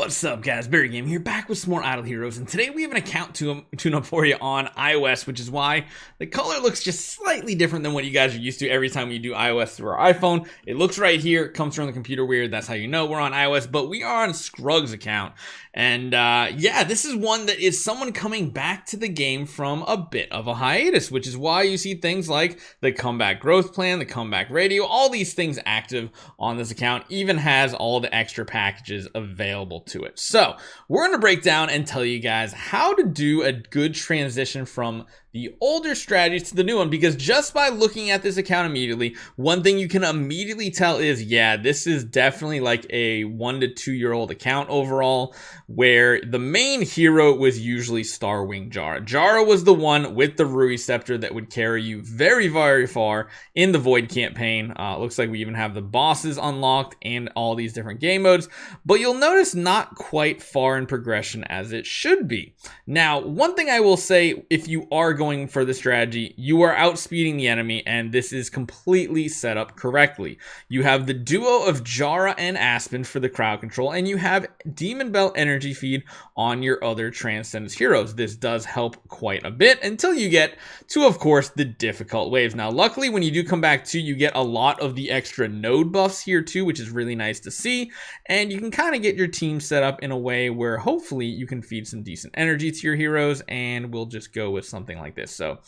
What's up, guys? Barry Game here, back with some more Idle Heroes, and today we have an account tune-up for you on iOS, which is why the color looks just slightly different than what you guys are used to every time we do iOS through our iPhone. It looks right here, it comes from the computer weird, that's how you know we're on iOS, but we are on Scruggs account. And yeah, this is one that is someone coming back to the game from a bit of a hiatus, which is why you see things like the comeback growth plan, the comeback radio, all these things active on this account, even has all the extra packages available to it. So we're going to break down and tell you guys how to do a good transition from the older strategies to the new one, because just by looking at this account immediately, one thing you can immediately tell is, yeah, this is definitely like a 1 to 2 year old account overall, where the main hero was usually Starwing Jara. Jara was the one with the Rui Scepter that would carry you very, very far in the Void campaign. Looks like we even have the bosses unlocked and all these different game modes, but you'll notice not quite far in progression as it should be. Now, one thing I will say, if you are going for the strategy, you are outspeeding the enemy, and this is completely set up correctly. You have the duo of Jara and Aspen for the crowd control, and you have Demon Belt energy feed on your other Transcendence heroes. This does help quite a bit until you get to, of course, the difficult waves. Now, luckily, when you do come back to, you get a lot of the extra node buffs here too, which is really nice to see, and you can kind of get your team set up in a way where hopefully you can feed some decent energy to your heroes, and we'll just go with something like this. So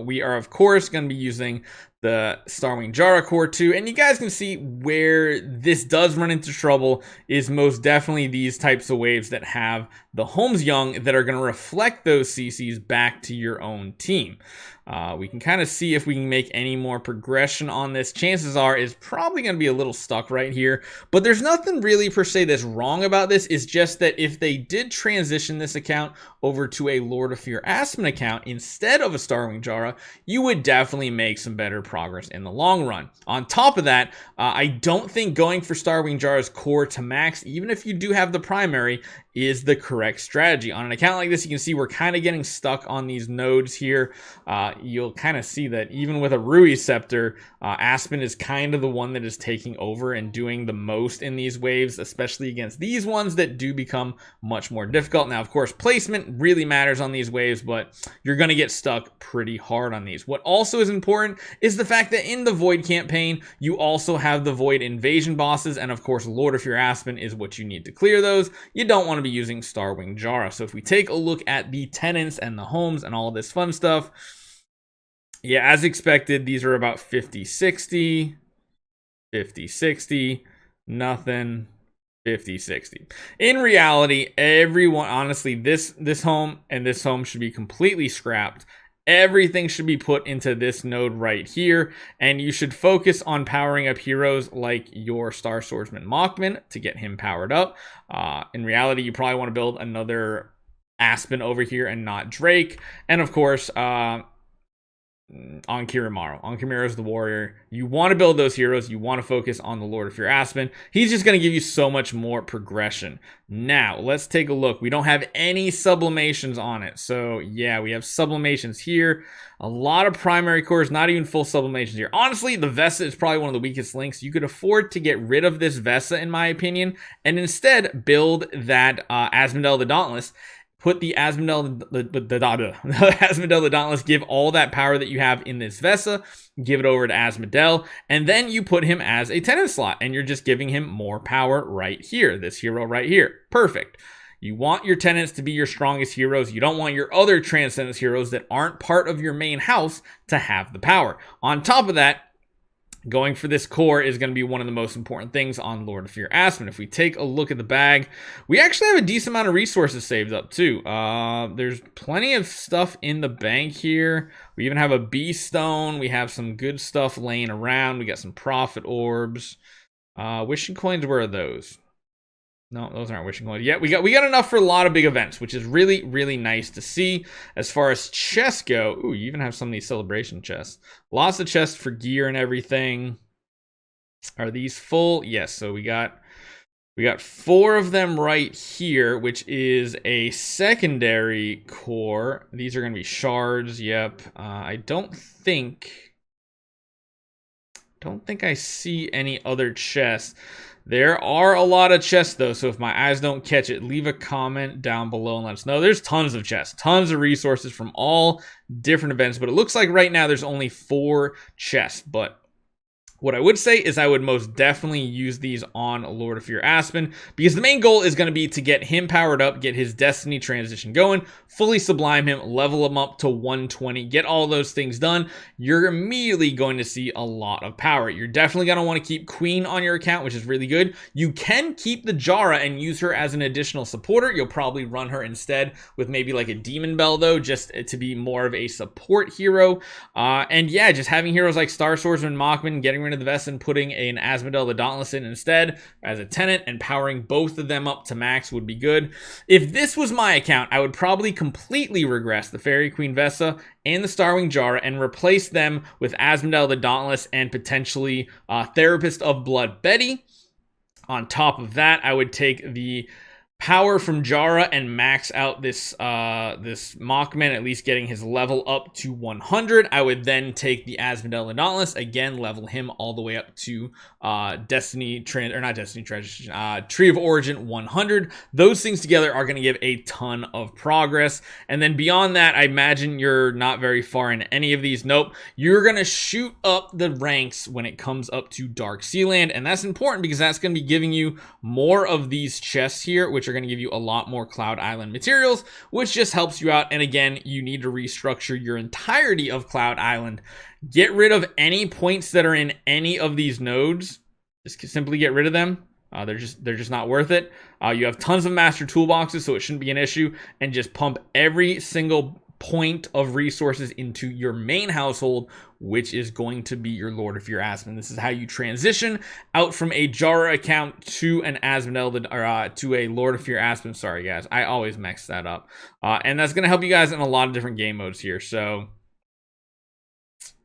we are, of course, going to be using the Starwing Jara core too, and you guys can see where this does run into trouble is most definitely these types of waves that have the homes young that are going to reflect those CCs back to your own team. We can kind of see if we can make any more progression on this. Chances are is probably going to be a little stuck right here, but there's nothing really per se that's wrong about this. It's just that if they did transition this account over to a Lord of Fear Aspen account instead of a Starwing Jara, you would definitely make some better progress in the long run. On top of that, I don't think going for Starwing Jara's core to max, even if you do have the primary, is the correct strategy. On an account like this, you can see we're kind of getting stuck on these nodes here. You'll kind of see that even with a Rui Scepter, Aspen is kind of the one that is taking over and doing the most in these waves, especially against these ones that do become much more difficult. Now, of course, placement really matters on these waves, but you're going to get stuck pretty hard on these. What also is important is the fact that in the Void campaign, you also have the Void invasion bosses, and of course, Lord of Fear Aspen is what you need to clear those. You don't want to be using Starwing Jara. So if we take a look at the tenants and the homes and all this fun stuff, yeah, as expected, these are about 50-60, 50-60, nothing, 50-60. In reality, everyone, honestly, this home and this home should be completely scrapped. Everything should be put into this node right here, and you should focus on powering up heroes like your Star Swordsman Mockman to get him powered up. In reality, you probably want to build another Aspen over here and not Drake. And of course, on Kiramaru. On Kiramaru is the warrior. You want to build those heroes. You want to focus on the Lord of Fear Aspen. He's just going to give you so much more progression. Now, let's take a look. We don't have any sublimations on it. So, yeah, we have sublimations here. A lot of primary cores, not even full sublimations here. Honestly, the Vesa is probably one of the weakest links. You could afford to get rid of this Vesa, in my opinion, and instead build that Asmodel the Dauntless. Put the Asmodel the Dauntless, give all that power that you have in this Vesa, give it over to Asmodel, and then you put him as a tenant slot, and you're just giving him more power right here, this hero right here. Perfect. You want your tenants to be your strongest heroes. You don't want your other Transcendence heroes that aren't part of your main house to have the power. On top of that, going for this core is going to be one of the most important things on Lord of Fear Aspen. If we take a look at the bag, we actually have a decent amount of resources saved up too. There's plenty of stuff in the bank here. We even have a Beast Stone. We have some good stuff laying around. We got some Prophet Orbs. Wishing Coins, where are those? No, those aren't wishing coins. Yeah, we got enough for a lot of big events, which is really, really nice to see. As far as chests go, ooh, you even have some of these celebration chests. Lots of chests for gear and everything. Are these full? Yes, so we got 4 of them right here, which is a secondary core. These are going to be shards. Yep. I don't think Don't think I see any other chests. There are a lot of chests though, so if my eyes don't catch it, leave a comment down below and let us know. There's tons of chests, tons of resources from all different events, but it looks like right now there's only 4 chests. But what I would say is I would most definitely use these on Lord of Fear Aspen, because the main goal is going to be to get him powered up, get his Destiny transition going, fully sublime him, level him up to 120, get all those things done. You're immediately going to see a lot of power. You're definitely going to want to keep Queen on your account, which is really good. You can keep the Jara and use her as an additional supporter. You'll probably run her instead with maybe like a Demon Bell though, just to be more of a support hero. And yeah, just having heroes like Star Swordsman, Mockman, getting rid of the vest and putting an Asmodel the Dauntless in instead as a tenant and powering both of them up to max would be good. If this was my account, I would probably completely regress the Fairy Queen Vessa and the Starwing Jara and replace them with Asmodel the Dauntless and potentially Therapist of Blood Betty. On top of that, I would take the power from Jara and max out this Mockman, at least getting his level up to 100. I would then take the Asmodel the Dauntless, again level him all the way up to Tree of Origin 100. Those things together are going to give a ton of progress. And then beyond that, I imagine you're not very far in any of these. Nope. You're going to shoot up the ranks when it comes up to Dark Sealand, and that's important because that's going to be giving you more of these chests here, which are going to give you a lot more Cloud Island materials, which just helps you out. And again, you need to restructure your entirety of Cloud Island. Get rid of any points that are in any of these nodes. Just simply get rid of them. They're just not worth it. You have tons of master toolboxes, so it shouldn't be an issue. And just pump every single point of resources into your main household, which is going to be your Lord of Fear Aspen. This is how you transition out from a Jara account to an Asmodel, or to a Lord of Fear Aspen. Sorry guys, I always mess that up. And that's going to help you guys in a lot of different game modes here. So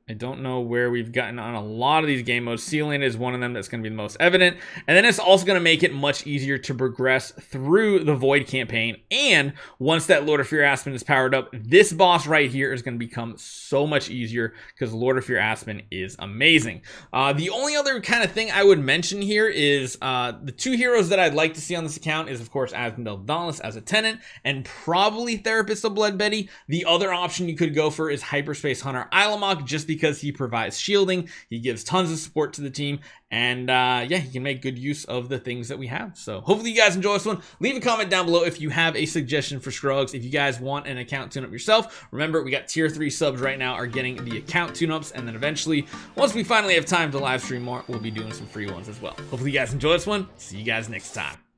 I don't know where we've gotten on a lot of these game modes. Sealand is one of them that's going to be the most evident. And then it's also going to make it much easier to progress through the Void campaign. And once that Lord of Fear Aspen is powered up, this boss right here is going to become so much easier because Lord of Fear Aspen is amazing. The only other kind of thing I would mention here is the 2 heroes that I'd like to see on this account is, of course, Asmodel Dauntless as a tenant and probably Therapist of Blood Betty. The other option you could go for is Hyperspace Hunter Ilamok, just because he provides shielding, he gives tons of support to the team, and yeah, he can make good use of the things that we have. So hopefully you guys enjoy this one. Leave a comment down below if you have a suggestion for Scruggs. If you guys want an account tune-up yourself, remember we got tier 3 subs right now are getting the account tune-ups, and then eventually, once we finally have time to live stream more, we'll be doing some free ones as well. Hopefully you guys enjoy this one. See you guys next time.